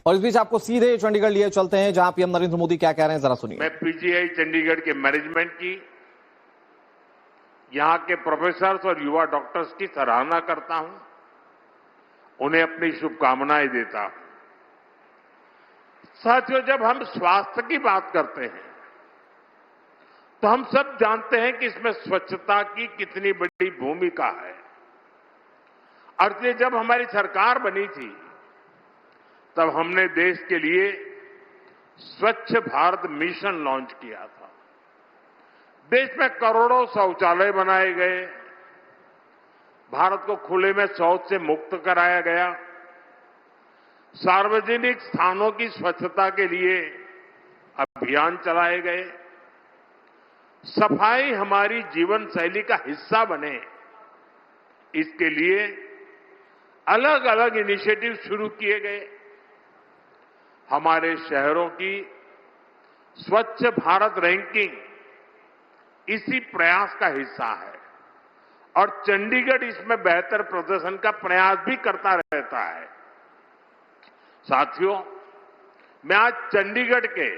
और इस बीच आपको सीधे चंडीगढ़ लिए चलते हैं, जहां पीएम नरेंद्र मोदी क्या कह रहे हैं, जरा सुनिए। मैं पीजीआई चंडीगढ़ के मैनेजमेंट की, यहां के प्रोफेसर्स और युवा डॉक्टर्स की सराहना करता हूं, उन्हें अपनी शुभकामनाएं देता हूं। साथियों, जब हम स्वास्थ्य की बात करते हैं तो हम सब जानते हैं कि इसमें स्वच्छता की कितनी बड़ी भूमिका है। और ये जब हमारी सरकार बनी थी तब हमने देश के लिए स्वच्छ भारत मिशन लॉन्च किया था। देश में करोड़ों शौचालय बनाए गए, भारत को खुले में शौच से मुक्त कराया गया, सार्वजनिक स्थानों की स्वच्छता के लिए अभियान चलाए गए, सफाई हमारी जीवन शैली का हिस्सा बने, इसके लिए अलग अलग इनिशिएटिव शुरू किए गए। हमारे शहरों की स्वच्छ भारत रैंकिंग इसी प्रयास का हिस्सा है और चंडीगढ़ इसमें बेहतर प्रदर्शन का प्रयास भी करता रहता है। साथियों, मैं आज चंडीगढ़ के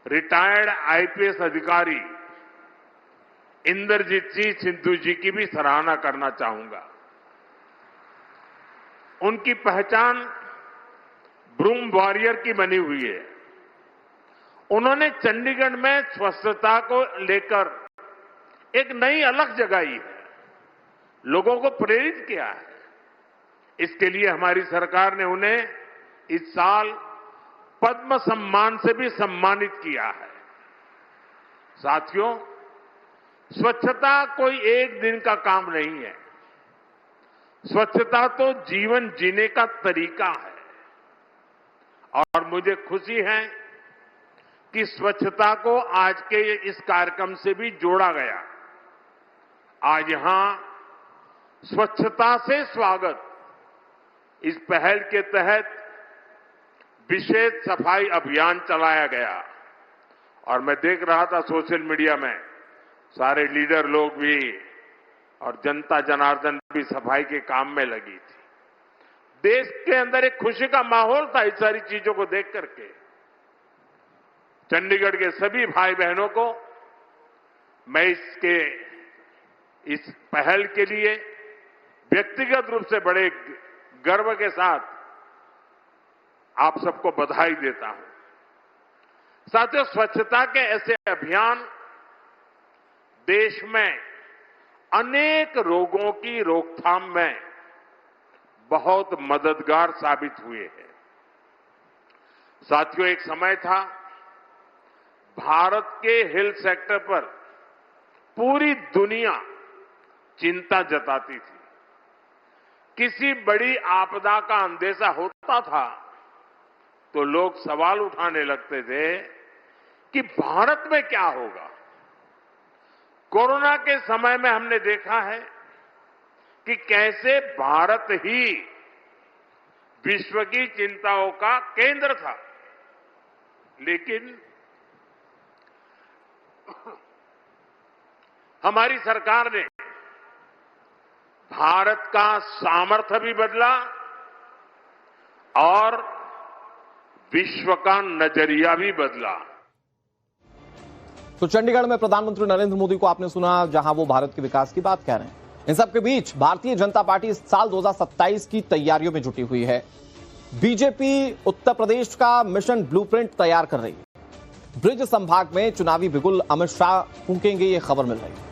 रिटायर्ड आईपीएस अधिकारी इंद्रजीत सिंह सिद्धू जी की भी सराहना करना चाहूंगा। उनकी पहचान ब्रूम वॉरियर की बनी हुई है। उन्होंने चंडीगढ़ में स्वच्छता को लेकर एक नई अलग जगाई है, लोगों को प्रेरित किया है। इसके लिए हमारी सरकार ने उन्हें इस साल पद्म सम्मान से भी सम्मानित किया है। साथियों, स्वच्छता कोई एक दिन का काम नहीं है। स्वच्छता तो जीवन जीने का तरीका है और मुझे खुशी है कि स्वच्छता को आज के इस कार्यक्रम से भी जोड़ा गया। आज यहां स्वच्छता से स्वागत इस पहल के तहत विशेष सफाई अभियान चलाया गया और मैं देख रहा था सोशल मीडिया में सारे लीडर लोग भी और जनता जनार्दन भी सफाई के काम में लगी थी। देश के अंदर एक खुशी का माहौल था इस सारी चीजों को देख करके। चंडीगढ़ के सभी भाई बहनों को मैं इस पहल के लिए व्यक्तिगत रूप से बड़े गर्व के साथ आप सबको बधाई देता हूं। साथियों, स्वच्छता के ऐसे अभियान देश में अनेक रोगों की रोकथाम में बहुत मददगार साबित हुए हैं। साथियों, एक समय था भारत के हेल्थ सेक्टर पर पूरी दुनिया चिंता जताती थी। किसी बड़ी आपदा का अंदेशा होता था तो लोग सवाल उठाने लगते थे कि भारत में क्या होगा। कोरोना के समय में हमने देखा है कि कैसे भारत ही विश्व की चिंताओं का केंद्र था, लेकिन हमारी सरकार ने भारत का सामर्थ्य भी बदला और विश्व का नजरिया भी बदला। तो चंडीगढ़ में प्रधानमंत्री नरेंद्र मोदी को आपने सुना, जहां वो भारत के विकास की बात कह रहे हैं। इन सबके बीच भारतीय जनता पार्टी इस साल 2027 की तैयारियों में जुटी हुई है। बीजेपी उत्तर प्रदेश का मिशन ब्लूप्रिंट तैयार कर रही है। ब्रिज संभाग में चुनावी बिगुल अमित शाह फूंकेंगे, ये खबर मिल रही है।